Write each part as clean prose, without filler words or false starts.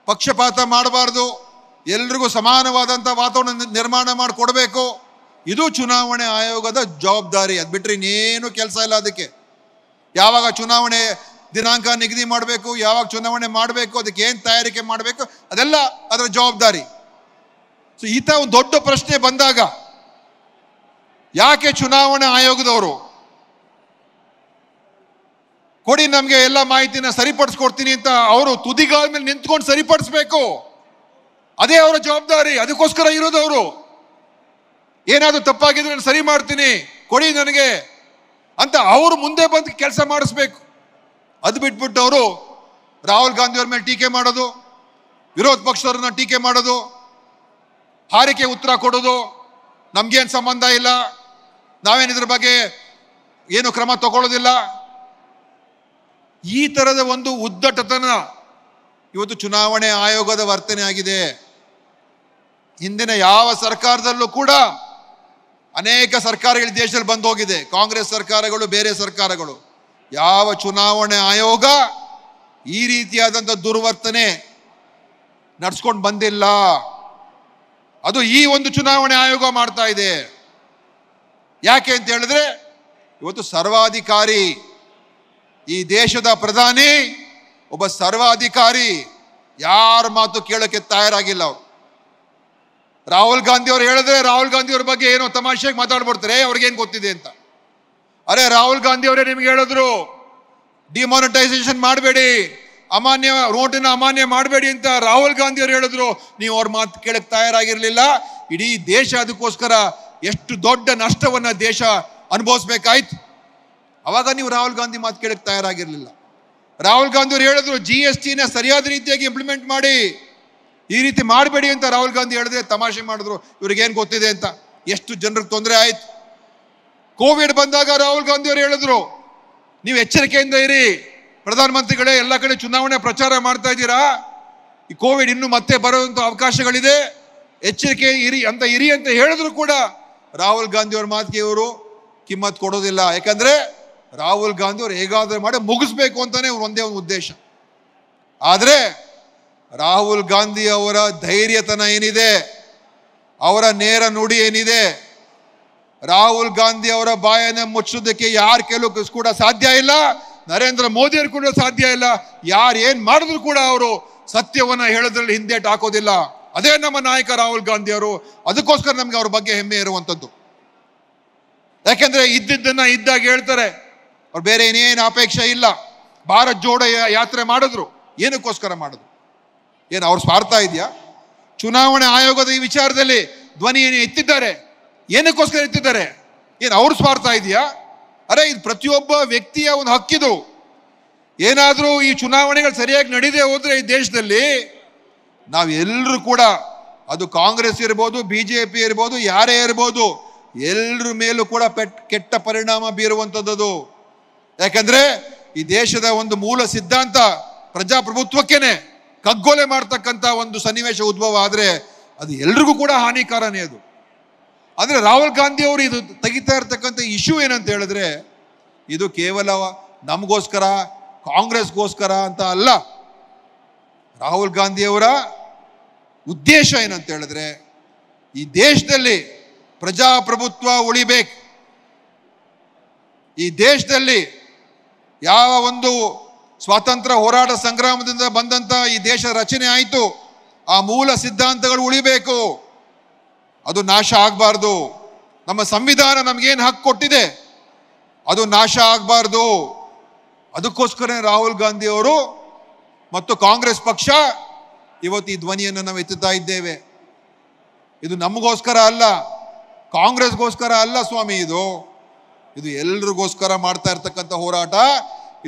ಪಕ್ಷಪಾತ ಮಾಡಬಾರ್ದು, ಎಲ್ರಿಗೂ ಸಮಾನವಾದಂಥ ವಾತಾವರಣ ನಿರ್ಮಾಣ ಮಾಡಿಕೊಡ್ಬೇಕು. ಇದು ಚುನಾವಣೆ ಆಯೋಗದ ಜವಾಬ್ದಾರಿ. ಅದು ಬಿಟ್ಟರೆ ಇನ್ನೇನು ಕೆಲಸ ಇಲ್ಲ ಅದಕ್ಕೆ. ಯಾವಾಗ ಚುನಾವಣೆ ದಿನಾಂಕ ನಿಗದಿ ಮಾಡಬೇಕು, ಯಾವಾಗ ಚುನಾವಣೆ ಮಾಡಬೇಕು, ಅದಕ್ಕೆ ಏನು ತಯಾರಿಕೆ ಮಾಡಬೇಕು, ಅದೆಲ್ಲ ಅದರ ಜವಾಬ್ದಾರಿ. ಸೊ ಈತ ಒಂದು ದೊಡ್ಡ ಪ್ರಶ್ನೆ ಬಂದಾಗ ಯಾಕೆ ಚುನಾವಣಾ ಆಯೋಗದವರು ಕೊಡಿ ನಮಗೆ ಎಲ್ಲ ಮಾಹಿತಿನ ಸರಿಪಡಿಸ್ಕೊಡ್ತೀನಿ ಅಂತ ಅವರು ತುದಿಗಾಲ ಮೇಲೆ ನಿಂತ್ಕೊಂಡು ಸರಿಪಡಿಸ್ಬೇಕು. ಅದೇ ಅವರ ಜವಾಬ್ದಾರಿ. ಅದಕ್ಕೋಸ್ಕರ ಇರೋದು ಅವರು. ಏನಾದರೂ ತಪ್ಪಾಗಿದ್ರೆ ನಾನು ಸರಿ ಮಾಡ್ತೀನಿ, ಕೊಡಿ ನನಗೆ ಅಂತ ಅವರು ಮುಂದೆ ಬಂದು ಕೆಲಸ ಮಾಡಿಸ್ಬೇಕು. ಅದು ಬಿಟ್ಬಿಟ್ಟು ಅವರು ರಾಹುಲ್ ಗಾಂಧಿ ಅವ್ರ ಮೇಲೆ ಟೀಕೆ ಮಾಡೋದು, ವಿರೋಧ ಪಕ್ಷದವ್ರನ್ನ ಟೀಕೆ ಮಾಡೋದು, ಹಾರಿಕೆ ಉತ್ತರ ಕೊಡೋದು, ನಮ್ಗೇನು ಸಂಬಂಧ ಇಲ್ಲ, ನಾವೇನಿದ್ರ ಬಗ್ಗೆ ಏನು ಕ್ರಮ ತಗೊಳ್ಳೋದಿಲ್ಲ, ಈ ಥರದ ಒಂದು ಉದ್ದಟತನ ಇವತ್ತು ಚುನಾವಣೆ ಆಯೋಗದ ವರ್ತನೆ ಆಗಿದೆ. ಹಿಂದಿನ ಯಾವ ಸರ್ಕಾರದಲ್ಲೂ ಕೂಡ ಅನೇಕ ಸರ್ಕಾರಗಳು ದೇಶದಲ್ಲಿ ಬಂದು ಹೋಗಿದೆ, ಕಾಂಗ್ರೆಸ್ ಸರ್ಕಾರಗಳು, ಬೇರೆ ಸರ್ಕಾರಗಳು. ಯಾವ ಚುನಾವಣೆ ಆಯೋಗ ಈ ರೀತಿಯಾದಂಥ ದುರ್ವರ್ತನೆ ನಡ್ಸ್ಕೊಂಡು ಬಂದಿಲ್ಲ. ಅದು ಈ ಒಂದು ಚುನಾವಣೆ ಆಯೋಗ ಮಾಡ್ತಾ ಇದೆ. ಯಾಕೆ ಅಂತ ಹೇಳಿದ್ರೆ ಇವತ್ತು ಸರ್ವಾಧಿಕಾರಿ, ಈ ದೇಶದ ಪ್ರಧಾನಿ ಒಬ್ಬ ಸರ್ವಾಧಿಕಾರಿ, ಯಾರ ಮಾತು ಕೇಳೋಕ್ಕೆ ತಯಾರಾಗಿಲ್ಲ ಅವರು. ರಾಹುಲ್ ಗಾಂಧಿ ಅವರು ಹೇಳಿದ್ರೆ ರಾಹುಲ್ ಗಾಂಧಿ ಅವ್ರ ಬಗ್ಗೆ ಏನೋ ತಮಾಷೆಗೆ ಮಾತಾಡ್ಬಿಡ್ತಾರೆ, ಅವ್ರಿಗೇನು ಗೊತ್ತಿದೆ ಅಂತ. ಅರೆ ರಾಹುಲ್ ಗಾಂಧಿ ಅವರೇ ನಿಮ್ಗೆ ಹೇಳಿದ್ರು ಡಿಮಾನಿಟೈಸೇಷನ್ ಮಾಡಬೇಡಿ, ಅಮಾನ್ಯ ನೋಟಿನ ಅಮಾನ್ಯ ಮಾಡಬೇಡಿ ಅಂತ ರಾಹುಲ್ ಗಾಂಧಿ ಅವರು ಹೇಳಿದ್ರು. ನೀವು ಅವ್ರ ಮಾತು ಕೇಳಕ್ಕೆ ತಯಾರಾಗಿರ್ಲಿಲ್ಲ. ಇಡೀ ದೇಶ ಅದಕ್ಕೋಸ್ಕರ ಎಷ್ಟು ದೊಡ್ಡ ನಷ್ಟವನ್ನ ದೇಶ ಅನುಭವಿಸ್ಬೇಕಾಯ್ತು. ಅವಾಗ ನೀವು ರಾಹುಲ್ ಗಾಂಧಿ ಮಾತು ಕೇಳಕ್ಕೆ ತಯಾರಾಗಿರ್ಲಿಲ್ಲ. ರಾಹುಲ್ ಗಾಂಧಿ ಅವರು ಹೇಳಿದ್ರು GSTನ ಸರಿಯಾದ ರೀತಿಯಾಗಿ ಇಂಪ್ಲಿಮೆಂಟ್ ಮಾಡಿ, ಈ ರೀತಿ ಮಾಡಬೇಡಿ ಅಂತ ರಾಹುಲ್ ಗಾಂಧಿ ಹೇಳಿದ್ರೆ ತಮಾಷೆ ಮಾಡಿದ್ರು, ಇವ್ರಿಗೇನು ಗೊತ್ತಿದೆ ಅಂತ. ಎಷ್ಟು ಜನರಿಗೆ ತೊಂದರೆ ಆಯ್ತು. ಕೋವಿಡ್ ಬಂದಾಗ ರಾಹುಲ್ ಗಾಂಧಿ ಅವರು ಹೇಳಿದ್ರು ನೀವು ಎಚ್ಚರಿಕೆಯಿಂದ ಇರಿ, ಪ್ರಧಾನಮಂತ್ರಿಗಳೇ ಎಲ್ಲ ಕಡೆ ಚುನಾವಣೆ ಪ್ರಚಾರ ಮಾಡ್ತಾ ಇದ್ದೀರಾ, ಈ ಕೋವಿಡ್ ಇನ್ನೂ ಮತ್ತೆ ಬರುವಂಥ ಅವಕಾಶಗಳಿದೆ, ಎಚ್ಚರಿಕೆ ಇರಿ ಅಂತ ಹೇಳಿದ್ರು ಕೂಡ ರಾಹುಲ್ ಗಾಂಧಿ ಅವ್ರ ಮಾತಿಗೆ ಇವರು ಕಿಮ್ಮತ್ ಕೊಡೋದಿಲ್ಲ. ಯಾಕಂದ್ರೆ ರಾಹುಲ್ ಗಾಂಧಿ ಅವರು ಹೇಗಾದ್ರೂ ಮಾಡಿ ಮುಗಿಸ್ಬೇಕು ಅಂತಾನೆ ಒಂದೇ ಒಂದು ಉದ್ದೇಶ. ಆದರೆ ರಾಹುಲ್ ಗಾಂಧಿ ಅವರ ಧೈರ್ಯತನ ಏನಿದೆ, ಅವರ ನೇರ ನುಡಿ ಏನಿದೆ, ರಾಹುಲ್ ಗಾಂಧಿ ಅವರ ಬಾಯನ್ನು ಮುಚ್ಚೋದಕ್ಕೆ ಯಾರ ಕೆಲವು ಕೂಡ ಸಾಧ್ಯ ಇಲ್ಲ. ನರೇಂದ್ರ ಮೋದಿ ಅವರು ಕೂಡ ಸಾಧ್ಯ ಇಲ್ಲ. ಯಾರು ಏನ್ ಮಾಡಿದ್ರು ಕೂಡ ಅವರು ಸತ್ಯವನ್ನ ಹೇಳೋದ್ರಲ್ಲಿ ಹಿಂದೇಟು ಹಾಕೋದಿಲ್ಲ. ಅದೇ ನಮ್ಮ ನಾಯಕ ರಾಹುಲ್ ಗಾಂಧಿ ಅವರು. ಅದಕ್ಕೋಸ್ಕರ ನಮ್ಗೆ ಅವ್ರ ಬಗ್ಗೆ ಹೆಮ್ಮೆ ಇರುವಂಥದ್ದು. ಯಾಕೆಂದ್ರೆ ಇದ್ದಿದ್ದನ್ನ ಇದ್ದಾಗ ಹೇಳ್ತಾರೆ, ಅವ್ರು ಬೇರೆ ಏನೇನು ಅಪೇಕ್ಷೆ ಇಲ್ಲ. ಭಾರತ್ ಜೋಡೋ ಯಾತ್ರೆ ಮಾಡಿದ್ರು, ಏನಕ್ಕೋಸ್ಕರ ಮಾಡಿದ್ರು? ಏನು ಅವ್ರ ಸ್ವಾರ್ಥ ಇದೆಯಾ? ಚುನಾವಣೆ ಆಯೋಗದ ಈ ವಿಚಾರದಲ್ಲಿ ಧ್ವನಿ ಏನು ಎತ್ತಿದ್ದಾರೆ, ಏನಕ್ಕೋಸ್ಕರ ಎತ್ತಿದ್ದಾರೆ? ಏನು ಅವ್ರ ಸ್ವಾರ್ಥ ಇದೆಯಾ? ಅರೆ ಇದು ಪ್ರತಿಯೊಬ್ಬ ವ್ಯಕ್ತಿಯ ಒಂದು ಹಕ್ಕಿದು. ಏನಾದರೂ ಈ ಚುನಾವಣೆಗಳು ಸರಿಯಾಗಿ ನಡೀದೇ ಹೋದ್ರೆ ಈ ದೇಶದಲ್ಲಿ ನಾವೆಲ್ಲರೂ ಕೂಡ, ಅದು ಕಾಂಗ್ರೆಸ್ ಇರ್ಬೋದು, BJP ಇರ್ಬೋದು, ಯಾರೇ ಇರ್ಬೋದು, ಎಲ್ಲರ ಮೇಲೂ ಕೂಡ ಕೆಟ್ಟ ಪರಿಣಾಮ ಬೀರುವಂಥದ್ದು. ಯಾಕಂದ್ರೆ ಈ ದೇಶದ ಒಂದು ಮೂಲ ಸಿದ್ಧಾಂತ ಪ್ರಜಾಪ್ರಭುತ್ವಕ್ಕೇನೆ ಕಗ್ಗೊಲೆ ಮಾಡ್ತಕ್ಕಂಥ ಒಂದು ಸನ್ನಿವೇಶ ಉದ್ಭವ ಆದರೆ ಅದು ಎಲ್ರಿಗೂ ಕೂಡ ಹಾನಿಕಾರನೇ. ಅದು ಅಂದರೆ ರಾಹುಲ್ ಗಾಂಧಿ ಅವರು ಇದು ತೆಗಿತಾ ಇರ್ತಕ್ಕಂಥ ಇಶ್ಯೂ ಏನಂತ ಹೇಳಿದ್ರೆ, ಇದು ಕೇವಲ ನಮಗೋಸ್ಕರ, ಕಾಂಗ್ರೆಸ್ಗೋಸ್ಕರ ಅಂತ ಅಲ್ಲ. ರಾಹುಲ್ ಗಾಂಧಿಯವರ ಉದ್ದೇಶ ಏನಂತ ಹೇಳಿದ್ರೆ, ಈ ದೇಶದಲ್ಲಿ ಪ್ರಜಾಪ್ರಭುತ್ವ ಉಳಿಬೇಕು. ಈ ದೇಶದಲ್ಲಿ ಯಾವ ಒಂದು ಸ್ವಾತಂತ್ರ್ಯ ಹೋರಾಟ ಸಂಗ್ರಾಮದಿಂದ ಬಂದಂಥ ಈ ದೇಶ ರಚನೆ ಆಯಿತು, ಆ ಮೂಲ ಸಿದ್ಧಾಂತಗಳು ಉಳಿಬೇಕು, ಅದು ನಾಶ ಆಗಬಾರ್ದು. ನಮ್ಮ ಸಂವಿಧಾನ ನಮಗೇನು ಹಕ್ಕು ಕೊಟ್ಟಿದೆ ಅದು ನಾಶ ಆಗಬಾರ್ದು. ಅದಕ್ಕೋಸ್ಕರ ರಾಹುಲ್ ಗಾಂಧಿ ಅವರು ಮತ್ತು ಕಾಂಗ್ರೆಸ್ ಪಕ್ಷ ಇವತ್ತು ಈ ಧ್ವನಿಯನ್ನು ನಾವು ಎತ್ತುತ್ತಾ ಇದ್ದೇವೆ. ಇದು ನಮಗೋಸ್ಕರ ಅಲ್ಲ, ಕಾಂಗ್ರೆಸ್ಗೋಸ್ಕರ ಅಲ್ಲ ಸ್ವಾಮಿ, ಇದು ಎಲ್ರಿಗೋಸ್ಕರ ಮಾಡ್ತಾ ಇರ್ತಕ್ಕಂಥ ಹೋರಾಟ.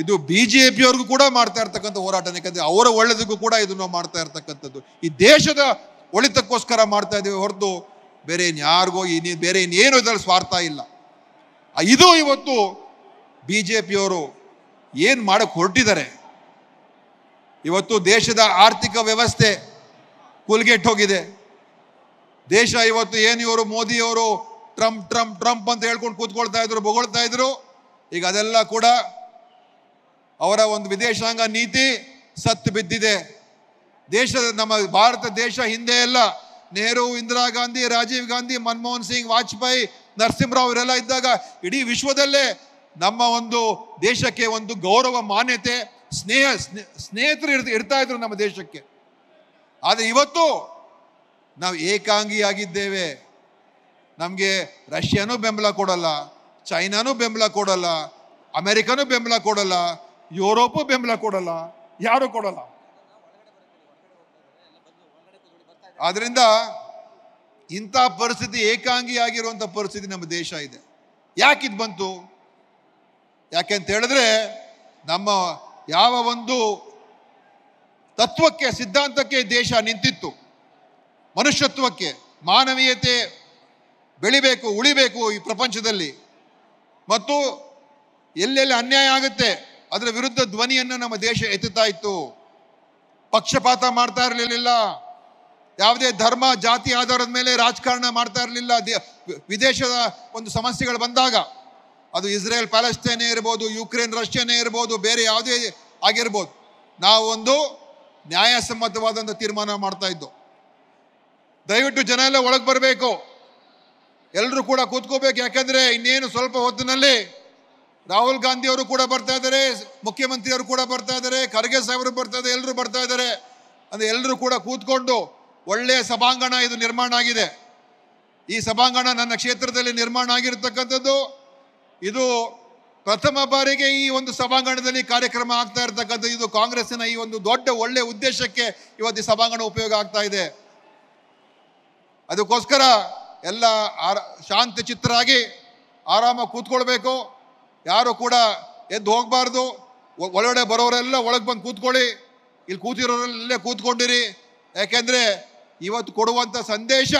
ಇದು BJP ಅವ್ರಿಗೂ ಕೂಡ ಮಾಡ್ತಾ ಇರ್ತಕ್ಕಂಥ ಹೋರಾಟ. ಯಾಕಂದ್ರೆ ಅವರ ಒಳ್ಳೆದಕ್ಕೂ ಕೂಡ ಇದನ್ನು ಮಾಡ್ತಾ ಇರ್ತಕ್ಕಂಥದ್ದು. ಈ ದೇಶದ ಒಳಿತಕ್ಕೋಸ್ಕರ ಮಾಡ್ತಾ ಇದ್ದೀವಿ ಹೊರತು ಬೇರೆ ಇನ್ಯಾರಿಗೋ ಬೇರೆ ಇನ್ನೇನು ಇದರಲ್ಲಿ ಸ್ವಾರ್ಥ ಇಲ್ಲ. ಇದು ಇವತ್ತು BJP ಅವರು ಏನು ಮಾಡಕ್ಕೆ ಹೊರಟಿದ್ದಾರೆ. ಇವತ್ತು ದೇಶದ ಆರ್ಥಿಕ ವ್ಯವಸ್ಥೆ ಕುಲ್ಗೆಟ್ಟು ಹೋಗಿದೆ. ದೇಶ ಇವತ್ತು ಏನು ಇವರು ಮೋದಿಯವರು ಟ್ರಂಪ್ ಟ್ರಂಪ್ ಟ್ರಂಪ್ ಅಂತ ಹೇಳ್ಕೊಂಡು ಕೂತ್ಕೊಳ್ತಾ ಇದ್ರು, ಬೊಗಳ್ತಾ ಇದ್ರು. ಈಗ ಅದೆಲ್ಲ ಕೂಡ ಅವರ ಒಂದು ವಿದೇಶಾಂಗ ನೀತಿ ಸತ್ತು ಬಿದ್ದಿದೆ. ದೇಶದ ನಮ್ಮ ಭಾರತ ದೇಶ ಹಿಂದೆ ಎಲ್ಲ ನೆಹರು, ಇಂದಿರಾ ಗಾಂಧಿ, ರಾಜೀವ್ ಗಾಂಧಿ, ಮನಮೋಹನ್ ಸಿಂಗ್, ವಾಜಪೇಯಿ, ನರಸಿಂಹರಾವ್ ಇವರೆಲ್ಲ ಇದ್ದಾಗ ಇಡೀ ವಿಶ್ವದಲ್ಲೇ ನಮ್ಮ ಒಂದು ದೇಶಕ್ಕೆ ಒಂದು ಗೌರವ, ಮಾನ್ಯತೆ, ಸ್ನೇಹಿತರು ಇರ್ತಾ ಇದ್ರು ನಮ್ಮ ದೇಶಕ್ಕೆ. ಆದರೆ ಇವತ್ತು ನಾವು ಏಕಾಂಗಿಯಾಗಿದ್ದೇವೆ. ನಮಗೆ ರಷ್ಯಾನೂ ಬೆಂಬಲ ಕೊಡಲ್ಲ, ಚೈನಾನೂ ಬೆಂಬಲ ಕೊಡಲ್ಲ, ಅಮೆರಿಕನೂ ಬೆಂಬಲ ಕೊಡಲ್ಲ, ಯುರೋಪು ಬೆಂಬಲ ಕೊಡಲ್ಲ, ಯಾರು ಕೊಡಲ್ಲ. ಆದ್ರಿಂದ ಇಂಥ ಪರಿಸ್ಥಿತಿ, ಏಕಾಂಗಿಯಾಗಿರುವಂಥ ಪರಿಸ್ಥಿತಿ ನಮ್ಮ ದೇಶ ಇದೆ. ಯಾಕಿದ್ ಬಂತು? ಯಾಕೆಂತ ಹೇಳಿದ್ರೆ ನಮ್ಮ ಯಾವ ಒಂದು ತತ್ವಕ್ಕೆ, ಸಿದ್ಧಾಂತಕ್ಕೆ ದೇಶ ನಿಂತಿತ್ತು, ಮನುಷ್ಯತ್ವಕ್ಕೆ, ಮಾನವೀಯತೆ ಬೆಳಿಬೇಕು, ಉಳಿಬೇಕು ಈ ಪ್ರಪಂಚದಲ್ಲಿ, ಮತ್ತು ಎಲ್ಲೆಲ್ಲಿ ಅನ್ಯಾಯ ಆಗುತ್ತೆ ಅದರ ವಿರುದ್ಧ ಧ್ವನಿಯನ್ನು ನಮ್ಮ ದೇಶ ಎತ್ತುತ್ತಾ ಇತ್ತು. ಪಕ್ಷಪಾತ ಮಾಡ್ತಾ ಇರಲಿಲ್ಲ. ಯಾವುದೇ ಧರ್ಮ, ಜಾತಿ ಆಧಾರದ ಮೇಲೆ ರಾಜಕಾರಣ ಮಾಡ್ತಾ ಇರಲಿಲ್ಲ. ವಿದೇಶದ ಒಂದು ಸಮಸ್ಯೆಗಳು ಬಂದಾಗ, ಅದು ಇಸ್ರೇಲ್ ಪ್ಯಾಲೆಸ್ಟೈನೇ ಇರ್ಬೋದು, ಯುಕ್ರೇನ್ ರಷ್ಯಾನೇ ಇರ್ಬೋದು, ಬೇರೆ ಯಾವುದೇ ಆಗಿರ್ಬೋದು, ನಾವು ಒಂದು ನ್ಯಾಯಸಮ್ಮತವಾದಂಥ ತೀರ್ಮಾನ ಮಾಡ್ತಾ ಇದ್ದು. ದಯವಿಟ್ಟು ಜನ ಎಲ್ಲ ಒಳಗೆ ಬರಬೇಕು, ಎಲ್ಲರೂ ಕೂಡ ಕೂತ್ಕೋಬೇಕು. ಯಾಕಂದ್ರೆ ಇನ್ನೇನು ಸ್ವಲ್ಪ ಹೊತ್ತಿನಲ್ಲಿ ರಾಹುಲ್ ಗಾಂಧಿ ಅವರು ಕೂಡ ಬರ್ತಾ ಇದ್ದಾರೆ, ಮುಖ್ಯಮಂತ್ರಿಯವರು ಕೂಡ ಬರ್ತಾ ಇದ್ದಾರೆ, ಖರ್ಗೆ ಸಾಹೇಬರು ಬರ್ತಾ ಇದ್ದಾರೆ, ಎಲ್ಲರೂ ಬರ್ತಾ ಇದ್ದಾರೆ. ಅಂದ್ರೆ ಎಲ್ಲರೂ ಕೂಡ ಕೂತ್ಕೊಂಡು, ಒಳ್ಳೆಯ ಸಭಾಂಗಣ ಇದು ನಿರ್ಮಾಣ ಆಗಿದೆ. ಈ ಸಭಾಂಗಣ ನನ್ನ ಕ್ಷೇತ್ರದಲ್ಲಿ ನಿರ್ಮಾಣ ಆಗಿರತಕ್ಕಂಥದ್ದು. ಇದು ಪ್ರಥಮ ಬಾರಿಗೆ ಈ ಒಂದು ಸಭಾಂಗಣದಲ್ಲಿ ಕಾರ್ಯಕ್ರಮ ಆಗ್ತಾ ಇರತಕ್ಕಂಥದ್ದು. ಇದು ಕಾಂಗ್ರೆಸ್ಸಿನ ಈ ಒಂದು ದೊಡ್ಡ ಒಳ್ಳೆ ಉದ್ದೇಶಕ್ಕೆ ಇವತ್ತು ಈ ಸಭಾಂಗಣ ಉಪಯೋಗ ಆಗ್ತಾ ಇದೆ. ಅದಕ್ಕೋಸ್ಕರ ಎಲ್ಲ ಶಾಂತ ಚಿತ್ತರಾಗಿ ಆರಾಮಾಗಿ ಕೂತ್ಕೊಳ್ಬೇಕು. ಯಾರು ಕೂಡ ಎದ್ದು ಹೋಗಬಾರ್ದು. ಒಳಗಡೆ ಬರೋರೆಲ್ಲ ಒಳಗೆ ಬಂದು ಕೂತ್ಕೊಳ್ಳಿ, ಇಲ್ಲಿ ಕೂತಿರೋರೆಲ್ಲೇ ಕೂತ್ಕೊಂಡಿರಿ. ಯಾಕೆಂದ್ರೆ ಇವತ್ತು ಕೊಡುವಂಥ ಸಂದೇಶ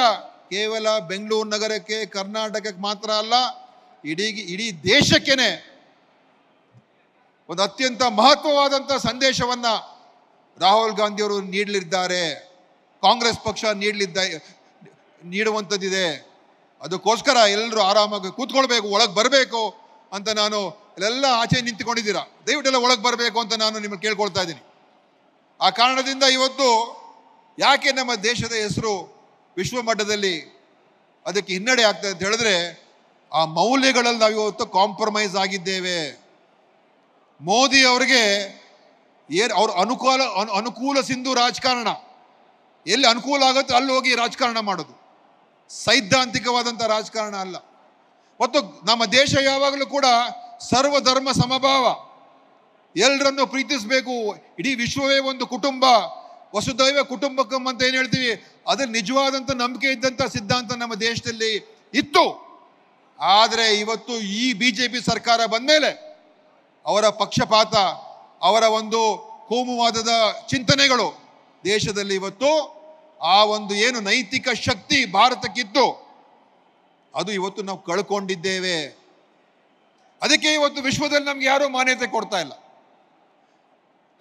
ಕೇವಲ ಬೆಂಗಳೂರು ನಗರಕ್ಕೆ, ಕರ್ನಾಟಕಕ್ಕೆ ಮಾತ್ರ ಅಲ್ಲ, ಇಡೀ ದೇಶಕ್ಕೇನೆ ಒಂದು ಅತ್ಯಂತ ಮಹತ್ವವಾದಂಥ ಸಂದೇಶವನ್ನ ರಾಹುಲ್ ಗಾಂಧಿ ಅವರು ನೀಡಲಿದ್ದಾರೆ, ಕಾಂಗ್ರೆಸ್ ಪಕ್ಷ ನೀಡುವಂಥದ್ದಿದೆ. ಅದಕ್ಕೋಸ್ಕರ ಎಲ್ಲರೂ ಆರಾಮಾಗಿ ಕೂತ್ಕೊಳ್ಬೇಕು, ಒಳಗೆ ಬರಬೇಕು ಅಂತ ನಾನು ಇಲ್ಲೆಲ್ಲ ಆಚೆ ನಿಂತ್ಕೊಂಡಿದ್ದೀರಾ, ದಯವಿಟ್ಟೆಲ್ಲ ಒಳಗೆ ಬರಬೇಕು ಅಂತ ನಾನು ನಿಮ್ಮನ್ನು ಕೇಳ್ಕೊಳ್ತಾ ಇದ್ದೀನಿ. ಆ ಕಾರಣದಿಂದ ಇವತ್ತು ಯಾಕೆ ನಮ್ಮ ದೇಶದ ಹೆಸರು ವಿಶ್ವ ಮಟ್ಟದಲ್ಲಿ ಅದಕ್ಕೆ ಹಿನ್ನಡೆ ಆಗ್ತದೆ ಅಂತ ಹೇಳಿದ್ರೆ, ಆ ಮೌಲ್ಯಗಳಲ್ಲಿ ನಾವು ಇವತ್ತು ಕಾಂಪ್ರಮೈಸ್ ಆಗಿದ್ದೇವೆ. ಮೋದಿ ಅವರಿಗೆ ಅವ್ರ ಅನುಕೂಲ ಸಿಂಧು ರಾಜಕಾರಣ, ಎಲ್ಲಿ ಅನುಕೂಲ ಆಗುತ್ತೆ ಅಲ್ಲಿ ಹೋಗಿ ರಾಜಕಾರಣ ಮಾಡೋದು, ಸೈದ್ಧಾಂತಿಕವಾದಂಥ ರಾಜಕಾರಣ ಅಲ್ಲ. ಮತ್ತು ನಮ್ಮ ದೇಶ ಯಾವಾಗಲೂ ಕೂಡ ಸರ್ವಧರ್ಮ ಸಮಭಾವ, ಎಲ್ಲರನ್ನು ಪ್ರೀತಿಸಬೇಕು, ಇಡೀ ವಿಶ್ವವೇ ಒಂದು ಕುಟುಂಬ, ವಸುದೈವ ಕುಟುಂಬಕಂ ಅಂತ ಏನು ಹೇಳ್ತೀವಿ, ಅದ್ರ ನಿಜವಾದಂಥ ನಂಬಿಕೆ ಇದ್ದಂಥ ಸಿದ್ಧಾಂತ ನಮ್ಮ ದೇಶದಲ್ಲಿ ಇತ್ತು. ಆದರೆ ಇವತ್ತು ಈ BJP ಸರ್ಕಾರ ಬಂದಮೇಲೆ ಅವರ ಪಕ್ಷಪಾತ, ಅವರ ಒಂದು ಕೋಮುವಾದದ ಚಿಂತನೆಗಳು ದೇಶದಲ್ಲಿ ಇವತ್ತು ಆ ಒಂದು ಏನು ನೈತಿಕ ಶಕ್ತಿ ಭಾರತಕ್ಕಿತ್ತು ಅದು ಇವತ್ತು ನಾವು ಕಳ್ಕೊಂಡಿದ್ದೇವೆ. ಅದಕ್ಕೆ ಇವತ್ತು ವಿಶ್ವದಲ್ಲಿ ನಮ್ಗೆ ಯಾರೂ ಮಾನ್ಯತೆ ಕೊಡ್ತಾ ಇಲ್ಲ.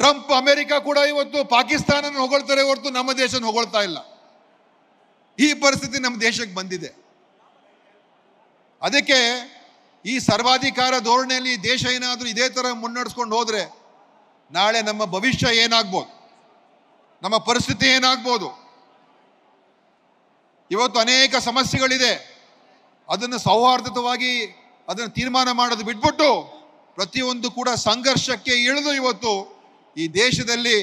ಟ್ರಂಪ್, ಅಮೆರಿಕ ಕೂಡ ಇವತ್ತು ಪಾಕಿಸ್ತಾನ ಹೊಗಳ್ತಾರೆ ಹೊರತು ನಮ್ಮ ದೇಶನ ಹೊಗಳ್ತಾ ಇಲ್ಲ. ಈ ಪರಿಸ್ಥಿತಿ ನಮ್ಮ ದೇಶಕ್ಕೆ ಬಂದಿದೆ. ಅದಕ್ಕೆ ಈ ಸರ್ವಾಧಿಕಾರ ಧೋರಣೆಯಲ್ಲಿ ದೇಶ ಏನಾದರೂ ಇದೇ ಥರ ಮುನ್ನಡೆಸ್ಕೊಂಡು ಹೋದ್ರೆ ನಾಳೆ ನಮ್ಮ ಭವಿಷ್ಯ ಏನಾಗ್ಬೋದು, ನಮ್ಮ ಪರಿಸ್ಥಿತಿ ಏನಾಗ್ಬೋದು. ಇವತ್ತು ಅನೇಕ ಸಮಸ್ಯೆಗಳಿದೆ, ಅದನ್ನು ಸೌಹಾರ್ದವಾಗಿ ಅದನ್ನು ತೀರ್ಮಾನ ಮಾಡೋದು ಬಿಟ್ಬಿಟ್ಟು ಪ್ರತಿಯೊಂದು ಕೂಡ ಸಂಘರ್ಷಕ್ಕೆ ಇಳಿದು ಇವತ್ತು ಈ ದೇಶದಲ್ಲಿ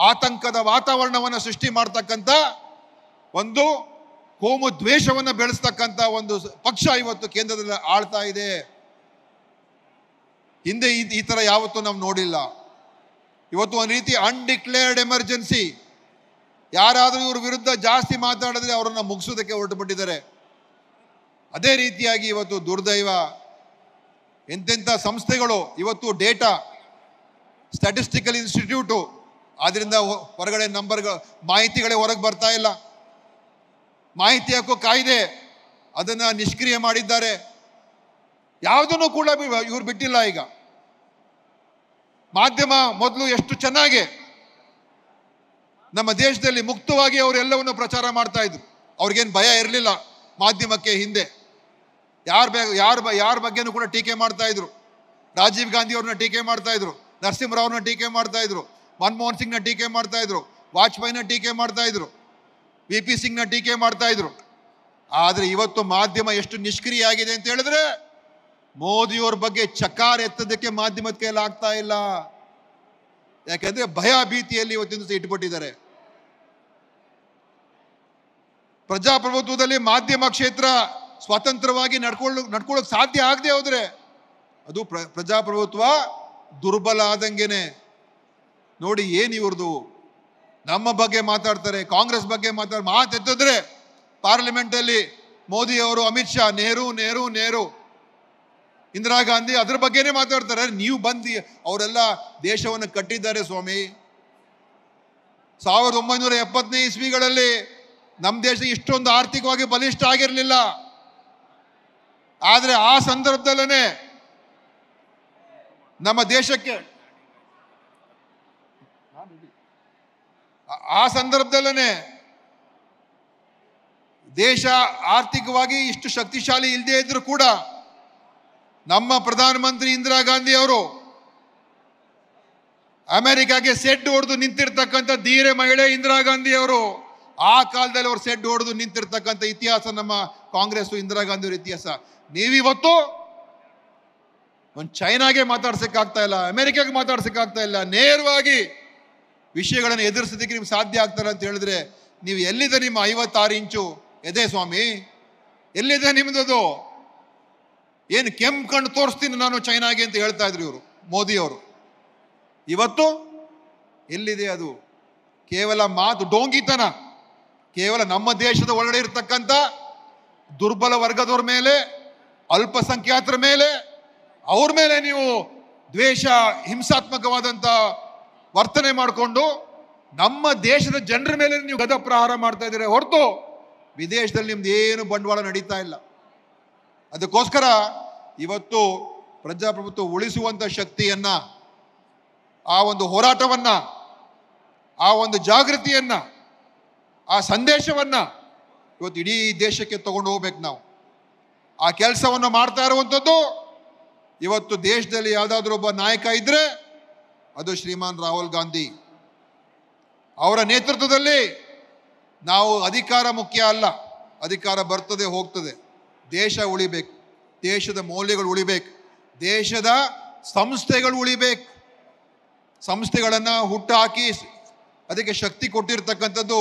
ಆತಂಕದ ವಾತಾವರಣವನ್ನು ಸೃಷ್ಟಿ ಮಾಡ್ತಕ್ಕಂಥ ಒಂದು ಕೋಮು ದ್ವೇಷವನ್ನು ಬೆಳೆಸ್ತಕ್ಕಂಥ ಒಂದು ಪಕ್ಷ ಇವತ್ತು ಕೇಂದ್ರದಲ್ಲಿ ಆಳ್ತಾ ಇದೆ. ಹಿಂದೆ ಈ ಥರ ಯಾವತ್ತೂ ನಾವು ನೋಡಿಲ್ಲ. ಇವತ್ತು ಒಂದು ರೀತಿ ಅನ್ಡಿಕ್ಲೇರ್ಡ್ ಎಮರ್ಜೆನ್ಸಿ, ಯಾರಾದರೂ ಇವ್ರ ವಿರುದ್ಧ ಜಾಸ್ತಿ ಮಾತಾಡಿದ್ರೆ ಅವರನ್ನು ಮುಗಿಸೋದಕ್ಕೆ ಹೊರಟು ಬಿಟ್ಟಿದ್ದಾರೆ. ಅದೇ ರೀತಿಯಾಗಿ ಇವತ್ತು ದುರ್ದೈವ, ಎಂತೆಂಥ ಸಂಸ್ಥೆಗಳು ಇವತ್ತು ಡೇಟಾ ಸ್ಟ್ಯಾಟಿಸ್ಟಿಕಲ್ ಇನ್ಸ್ಟಿಟ್ಯೂಟು, ಅದರಿಂದ ಹೊರಗಡೆ ಮಾಹಿತಿಗಳೇ ಹೊರಗೆ ಬರ್ತಾ ಇಲ್ಲ. ಮಾಹಿತಿ ಹಕ್ಕು ಕಾಯ್ದೆ ಅದನ್ನು ನಿಷ್ಕ್ರಿಯ ಮಾಡಿದ್ದಾರೆ. ಯಾವುದನ್ನು ಕೂಡ ಇವ್ರು ಬಿಟ್ಟಿಲ್ಲ. ಈಗ ಮಾಧ್ಯಮ ಮೊದಲು ಎಷ್ಟು ಚೆನ್ನಾಗಿ ನಮ್ಮ ದೇಶದಲ್ಲಿ ಮುಕ್ತವಾಗಿ ಅವರೆಲ್ಲವನ್ನು ಪ್ರಚಾರ ಮಾಡ್ತಾ ಇದ್ರು, ಅವ್ರಿಗೇನು ಭಯ ಇರಲಿಲ್ಲ ಮಾಧ್ಯಮಕ್ಕೆ. ಹಿಂದೆ ಯಾರ ಬಗ್ಗೆನೂ ಕೂಡ ಟೀಕೆ ಮಾಡ್ತಾ ಇದ್ರು. ರಾಜೀವ್ ಗಾಂಧಿ ಅವ್ರನ್ನ ಟೀಕೆ ಮಾಡ್ತಾ ಇದ್ರು, ನರಸಿಂಹರಾವ್ರನ್ನ ಟೀಕೆ ಮಾಡ್ತಾ ಇದ್ರು, ಮನಮೋಹನ್ ಸಿಂಗ್ನ ಟೀಕೆ ಮಾಡ್ತಾ ಇದ್ರು, ವಾಜಪೇಯಿನ ಟೀಕೆ ಮಾಡ್ತಾ ಇದ್ರು, VP ಸಿಂಗ್ನ ಟೀಕೆ ಮಾಡ್ತಾ ಇದ್ರು. ಆದರೆ ಇವತ್ತು ಮಾಧ್ಯಮ ಎಷ್ಟು ನಿಷ್ಕ್ರಿಯ ಆಗಿದೆ ಅಂತ ಹೇಳಿದ್ರೆ, ಮೋದಿಯವ್ರ ಬಗ್ಗೆ ಚಕಾರ ಎತ್ತದಕ್ಕೆ ಮಾಧ್ಯಮದ ಕೈಯಲ್ಲಿ ಆಗ್ತಾ ಇಲ್ಲ. ಯಾಕಂದ್ರೆ ಭಯ ಭೀತಿಯಲ್ಲಿ ಇವತ್ತಿನ ದಿವಸ ಇಟ್ಬಿಟ್ಟಿದ್ದಾರೆ. ಪ್ರಜಾಪ್ರಭುತ್ವದಲ್ಲಿ ಮಾಧ್ಯಮ ಕ್ಷೇತ್ರ ಸ್ವತಂತ್ರವಾಗಿ ನಡ್ಕೊಳ್ಳೋಕೆ ಸಾಧ್ಯ ಆಗದೆ ಹೋದ್ರೆ ಅದು ಪ್ರಜಾಪ್ರಭುತ್ವ ದುರ್ಬಲ ಆದಂಗೆನೆ. ನೋಡಿ ಏನು ಇವ್ರದು, ನಮ್ಮ ಬಗ್ಗೆ ಮಾತಾಡ್ತಾರೆ, ಕಾಂಗ್ರೆಸ್ ಬಗ್ಗೆ ಮಾತೆತ್ತಿದ್ರೆ ಪಾರ್ಲಿಮೆಂಟ್ ಅಲ್ಲಿ ಮೋದಿ ಅವರು, ಅಮಿತ್ ಶಾ, ನೆಹರು, ಇಂದಿರಾ ಗಾಂಧಿ ಅದ್ರ ಬಗ್ಗೆನೇ ಮಾತಾಡ್ತಾರೆ. ನೀವು ಬಂದು ಅವರೆಲ್ಲ ದೇಶವನ್ನು ಕಟ್ಟಿದ್ದಾರೆ ಸ್ವಾಮಿ. 1970ನೇ ಇಸ್ವಿಗಳಲ್ಲಿ ನಮ್ಮ ದೇಶ ಇಷ್ಟೊಂದು ಆರ್ಥಿಕವಾಗಿ ಬಲಿಷ್ಠ ಆಗಿರಲಿಲ್ಲ. ಆದರೆ ಆ ಸಂದರ್ಭದಲ್ಲೇ ನಮ್ಮ ದೇಶಕ್ಕೆ ದೇಶ ಆರ್ಥಿಕವಾಗಿ ಇಷ್ಟು ಶಕ್ತಿಶಾಲಿ ಇಲ್ಲದೆ ಇದ್ರೂ ಕೂಡ ನಮ್ಮ ಪ್ರಧಾನಮಂತ್ರಿ ಇಂದಿರಾ ಗಾಂಧಿ ಅವರು ಅಮೆರಿಕಾಗೆ ಸೆಡ್ ಹೊಡೆದು ನಿಂತಿರ್ತಕ್ಕಂಥ ಧೀರ ಮಹಿಳೆ ಇಂದಿರಾ ಗಾಂಧಿ ಅವರು. ಆ ಕಾಲದಲ್ಲಿ ಅವರು ಸೆಡ್ ಹೊಡೆದು ನಿಂತಿರ್ತಕ್ಕಂಥ ಇತಿಹಾಸ ನಮ್ಮ ಕಾಂಗ್ರೆಸ್ ಇಂದಿರಾ ಗಾಂಧಿ ಅವರ ಇತಿಹಾಸ. ನೀವಿವತ್ತು ಒಂದು ಚೈನಾಗೆ ಮಾತಾಡ್ಸಕ್ಕಾಗ್ತಾ ಇಲ್ಲ, ಅಮೆರಿಕಾಗೆ ಮಾತಾಡ್ಸಕ್ಕಾಗ್ತಾ ಇಲ್ಲ. ನೇರವಾಗಿ ವಿಷಯಗಳನ್ನು ಎದುರಿಸೋದಕ್ಕೆ ನಿಮ್ಗೆ ಸಾಧ್ಯ ಆಗ್ತಾರೆ ಅಂತ ಹೇಳಿದ್ರೆ, ನೀವು ಎಲ್ಲಿದೆ ನಿಮ್ಮ 56 ಇಂಚು ಎದೆ ಸ್ವಾಮಿ? ಎಲ್ಲಿದೆ ನಿಮ್ದು? ಏನು ಕೆಂಪು ಕಣ್ಣು ತೋರಿಸ್ತೀನಿ ನಾನು ಚೈನಾಗೆ ಅಂತ ಹೇಳ್ತಾ ಇದ್ರು ಇವರು ಮೋದಿ ಅವರು. ಇವತ್ತು ಎಲ್ಲಿದೆ ಅದು? ಕೇವಲ ಮಾತು, ಡೋಂಗಿತನ. ಕೇವಲ ನಮ್ಮ ದೇಶದ ಒಳಗಡೆ ಇರತಕ್ಕಂಥ ದುರ್ಬಲ ವರ್ಗದವ್ರ ಮೇಲೆ, ಅಲ್ಪಸಂಖ್ಯಾತರ ಮೇಲೆ, ಅವ್ರ ಮೇಲೆ ನೀವು ದ್ವೇಷ, ಹಿಂಸಾತ್ಮಕವಾದಂಥ ವರ್ತನೆ ಮಾಡಿಕೊಂಡು ನಮ್ಮ ದೇಶದ ಜನರ ಮೇಲೆ ನೀವು ಗದ ಪ್ರಹಾರ ಮಾಡ್ತಾ ಇದ್ದೀರಿ ಹೊರತು ವಿದೇಶದಲ್ಲಿ ನಿಮ್ದು ಏನು ಬಂಡವಾಳ ನಡೀತಾ ಇಲ್ಲ. ಅದಕ್ಕೋಸ್ಕರ ಇವತ್ತು ಪ್ರಜಾಪ್ರಭುತ್ವ ಉಳಿಸುವಂಥ ಶಕ್ತಿಯನ್ನ, ಆ ಒಂದು ಹೋರಾಟವನ್ನ, ಆ ಒಂದು ಜಾಗೃತಿಯನ್ನ, ಆ ಸಂದೇಶವನ್ನ ಇವತ್ತು ಇಡೀ ದೇಶಕ್ಕೆ ತಗೊಂಡು ಹೋಗ್ಬೇಕು ನಾವು. ಆ ಕೆಲಸವನ್ನು ಮಾಡ್ತಾ ಇರುವಂಥದ್ದು ಇವತ್ತು ದೇಶದಲ್ಲಿ ಯಾವುದಾದ್ರೂ ಒಬ್ಬ ನಾಯಕ ಇದ್ರೆ ಅದು ಶ್ರೀಮಾನ್ ರಾಹುಲ್ ಗಾಂಧಿ ಅವರ ನೇತೃತ್ವದಲ್ಲಿ. ನಾವು ಅಧಿಕಾರ ಮುಖ್ಯ ಅಲ್ಲ, ಅಧಿಕಾರ ಬರ್ತದೆ ಹೋಗ್ತದೆ. ದೇಶ ಉಳಿಬೇಕು, ದೇಶದ ಮೌಲ್ಯಗಳು ಉಳಿಬೇಕು, ದೇಶದ ಸಂಸ್ಥೆಗಳು ಉಳಿಬೇಕು. ಸಂಸ್ಥೆಗಳನ್ನು ಹುಟ್ಟು ಹಾಕಿ ಅದಕ್ಕೆ ಶಕ್ತಿ ಕೊಟ್ಟಿರ್ತಕ್ಕಂಥದ್ದು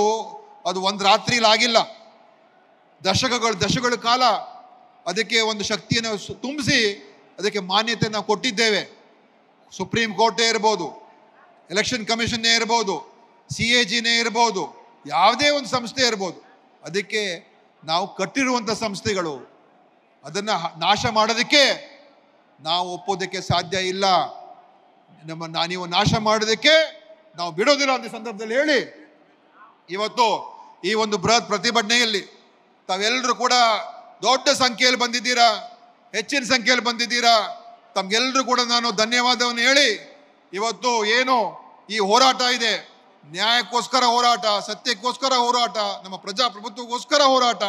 ಅದು ಒಂದು ರಾತ್ರಿಲಿ ಆಗಿಲ್ಲ. ದಶಕಗಳ ಕಾಲ ಅದಕ್ಕೆ ಒಂದು ಶಕ್ತಿಯನ್ನು ತುಂಬಿಸಿ ಅದಕ್ಕೆ ಮಾನ್ಯತೆ ನಾವು ಕೊಟ್ಟಿದ್ದೇವೆ. ಸುಪ್ರೀಂ ಕೋರ್ಟೇ ಇರ್ಬೋದು, ಎಲೆಕ್ಷನ್ ಕಮಿಷನ್ನೇ ಇರ್ಬೋದು, CAGನೇ ಇರ್ಬೋದು, ಯಾವುದೇ ಒಂದು ಸಂಸ್ಥೆ ಇರ್ಬೋದು, ಅದಕ್ಕೆ ನಾವು ಕಟ್ಟಿರುವಂಥ ಸಂಸ್ಥೆಗಳು, ಅದನ್ನು ನಾಶ ಮಾಡೋದಕ್ಕೆ ನಾವು ಒಪ್ಪೋದಕ್ಕೆ ಸಾಧ್ಯ ಇಲ್ಲ. ನೀವು ನಾಶ ಮಾಡೋದಕ್ಕೆ ನಾವು ಬಿಡೋದಿಲ್ಲ ಅಂತ ಸಂದರ್ಭದಲ್ಲಿ ಹೇಳಿ, ಇವತ್ತು ಈ ಒಂದು ಬೃಹತ್ ಪ್ರತಿಭಟನೆಯಲ್ಲಿ ತಾವೆಲ್ಲರೂ ಕೂಡ ದೊಡ್ಡ ಸಂಖ್ಯೆಯಲ್ಲಿ ಬಂದಿದ್ದೀರಾ, ಹೆಚ್ಚಿನ ಸಂಖ್ಯೆಯಲ್ಲಿ ಬಂದಿದ್ದೀರಾ. ತಮ್ಗೆಲ್ಲರೂ ಕೂಡ ನಾನು ಧನ್ಯವಾದವನ್ನು ಹೇಳಿ, ಇವತ್ತು ಏನು ಈ ಹೋರಾಟ ಇದೆ, ನ್ಯಾಯಕ್ಕೋಸ್ಕರ ಹೋರಾಟ, ಸತ್ಯಕ್ಕೋಸ್ಕರ ಹೋರಾಟ, ನಮ್ಮ ಪ್ರಜಾಪ್ರಭುತ್ವಕ್ಕೋಸ್ಕರ ಹೋರಾಟ,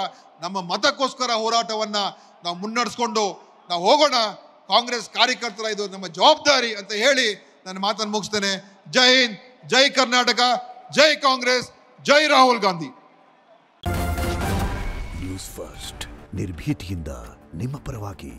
ನಮ್ಮ ಮತಕ್ಕೋಸ್ಕರ ಹೋರಾಟವನ್ನ ನಾವು ಮುನ್ನಡೆಸ್ಕೊಂಡು ನಾವು ಹೋಗೋಣ. ಕಾಂಗ್ರೆಸ್ ಕಾರ್ಯಕರ್ತರ ಇದು ನಮ್ಮ ಜವಾಬ್ದಾರಿ ಅಂತ ಹೇಳಿ ನನ್ನ ಮಾತನ್ನು ಮುಗಿಸ್ತೇನೆ. ಜೈ ಹಿಂದ್, ಜೈ ಕರ್ನಾಟಕ, ಜೈ ಕಾಂಗ್ರೆಸ್, ಜೈ ರಾಹುಲ್ ಗಾಂಧಿ. ನ್ಯೂಸ್ ಫಸ್ಟ್, ನಿರ್ಭೀತಿಯಿಂದ ನಿಮ್ಮ ಪರವಾಗಿ.